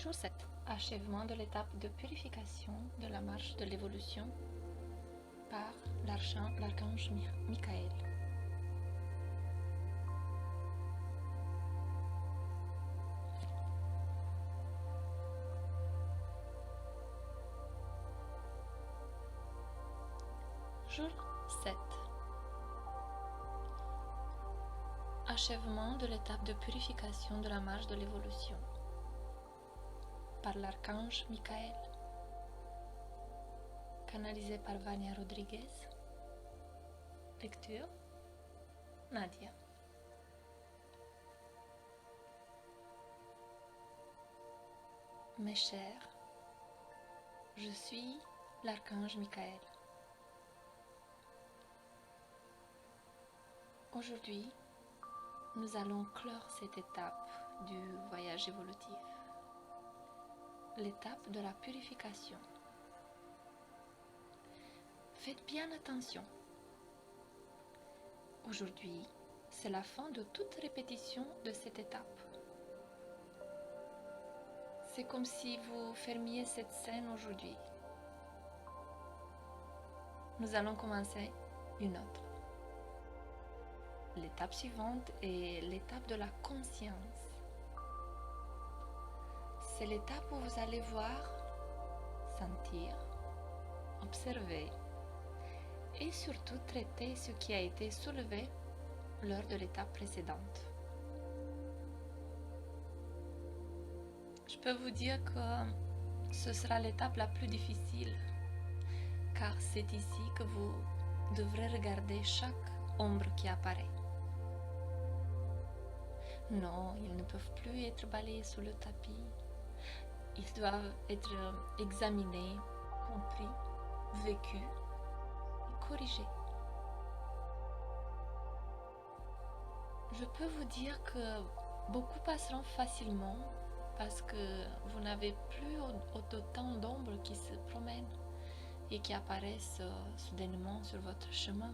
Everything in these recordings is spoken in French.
Jour 7. Achèvement de l'étape de purification de la marche de l'évolution par l'archange Michael. Jour 7. Achèvement de l'étape de purification de la marche de l'évolution par l'archange Michael. Canalisé par Vania Rodriguez. Lecture Nadia. Mes chers, je suis l'archange Michael. Aujourd'hui, nous allons clore cette étape du voyage évolutif, l'étape de la purification. Faites bien attention. Aujourd'hui, c'est la fin de toute répétition de cette étape. C'est comme si vous fermiez cette scène aujourd'hui. Nous allons commencer une autre. L'étape suivante est l'étape de la conscience. C'est l'étape où vous allez voir, sentir, observer et surtout traiter ce qui a été soulevé lors de l'étape précédente. Je peux vous dire que ce sera l'étape la plus difficile, car c'est ici que vous devrez regarder chaque ombre qui apparaît. Non, ils ne peuvent plus être balayés sous le tapis. Ils doivent être examinés, compris, vécus et corrigés. Je peux vous dire que beaucoup passeront facilement parce que vous n'avez plus autant d'ombres qui se promènent et qui apparaissent soudainement sur votre chemin.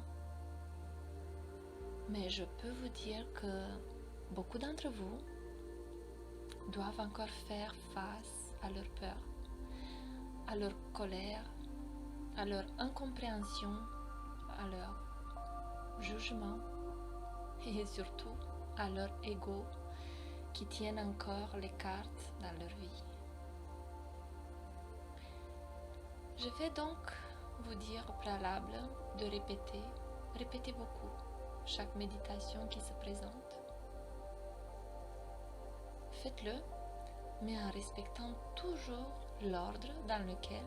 Mais je peux vous dire que beaucoup d'entre vous doivent encore faire face à leur peur, à leur colère, à leur incompréhension, à leur jugement et surtout à leur ego qui tiennent encore les cartes dans leur vie. Je vais donc vous dire au préalable de répéter beaucoup chaque méditation qui se présente. Faites-le, mais en respectant toujours l'ordre dans lequel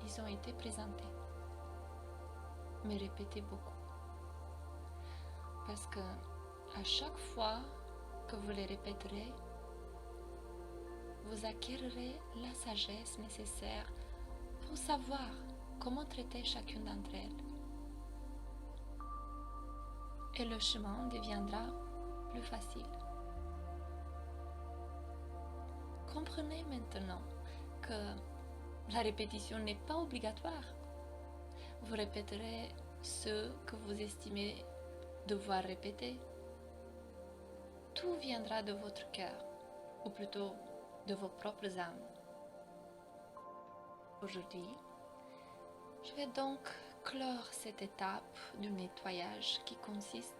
ils ont été présentés. Mais répétez beaucoup. Parce que à chaque fois que vous les répéterez, vous acquérerez la sagesse nécessaire pour savoir comment traiter chacune d'entre elles. Et le chemin deviendra plus facile. Comprenez maintenant que la répétition n'est pas obligatoire. Vous répéterez ce que vous estimez devoir répéter. Tout viendra de votre cœur, ou plutôt de vos propres âmes. Aujourd'hui, je vais donc clore cette étape du nettoyage qui consiste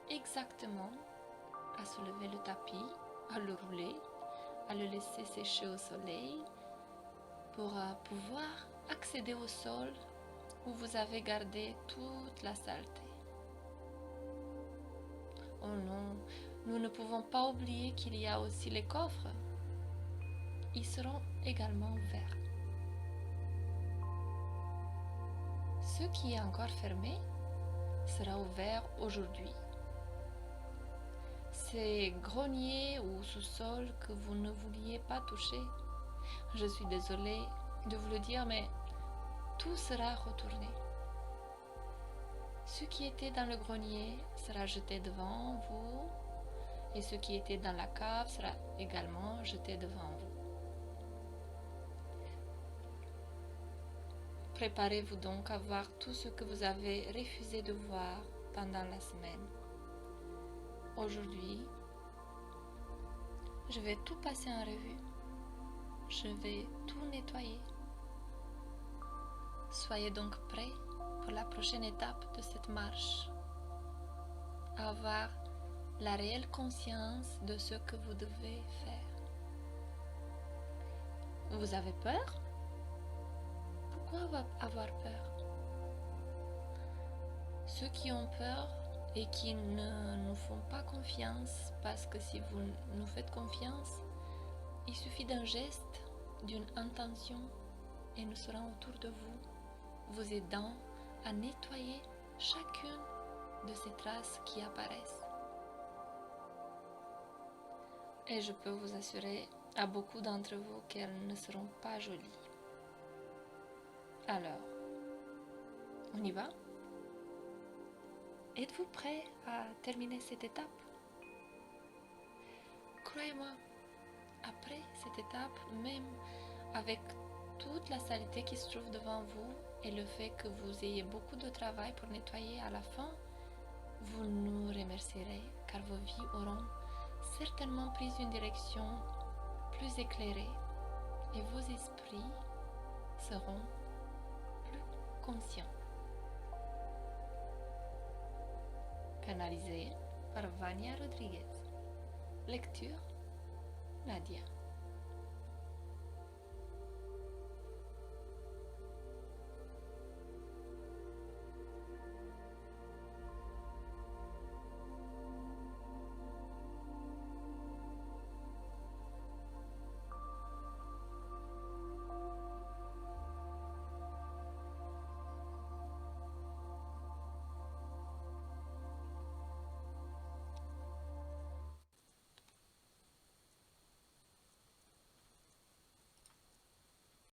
exactement à soulever le tapis, à le rouler, à le laisser sécher au soleil pour pouvoir accéder au sol où vous avez gardé toute la saleté. Oh non, nous ne pouvons pas oublier qu'il y a aussi les coffres. Ils seront également ouverts. Ce qui est encore fermé sera ouvert aujourd'hui. Ces greniers ou sous-sols que vous ne vouliez pas toucher, je suis désolée de vous le dire, mais tout sera retourné. Ce qui était dans le grenier sera jeté devant vous et ce qui était dans la cave sera également jeté devant vous. Préparez-vous donc à voir tout ce que vous avez refusé de voir pendant la semaine. Aujourd'hui, je vais tout passer en revue. je vais tout nettoyer. Soyez donc prêts pour la prochaine étape de cette marche. Avoir la réelle conscience de ce que vous devez faire. Vous avez peur? Pourquoi avoir peur? Ceux qui ont peur et qui ne nous font pas confiance, parce que si vous nous faites confiance, il suffit d'un geste, d'une intention, et nous serons autour de vous, vous aidant à nettoyer chacune de ces traces qui apparaissent. Et je peux vous assurer à beaucoup d'entre vous qu'elles ne seront pas jolies. Alors, on y va? Êtes-vous prêt à terminer cette étape? Croyez-moi, après cette étape, même avec toute la saleté qui se trouve devant vous et le fait que vous ayez beaucoup de travail pour nettoyer à la fin, vous nous remercierez car vos vies auront certainement pris une direction plus éclairée et vos esprits seront plus conscients. Canalisé par Vania Rodriguez. Lecture Nadia.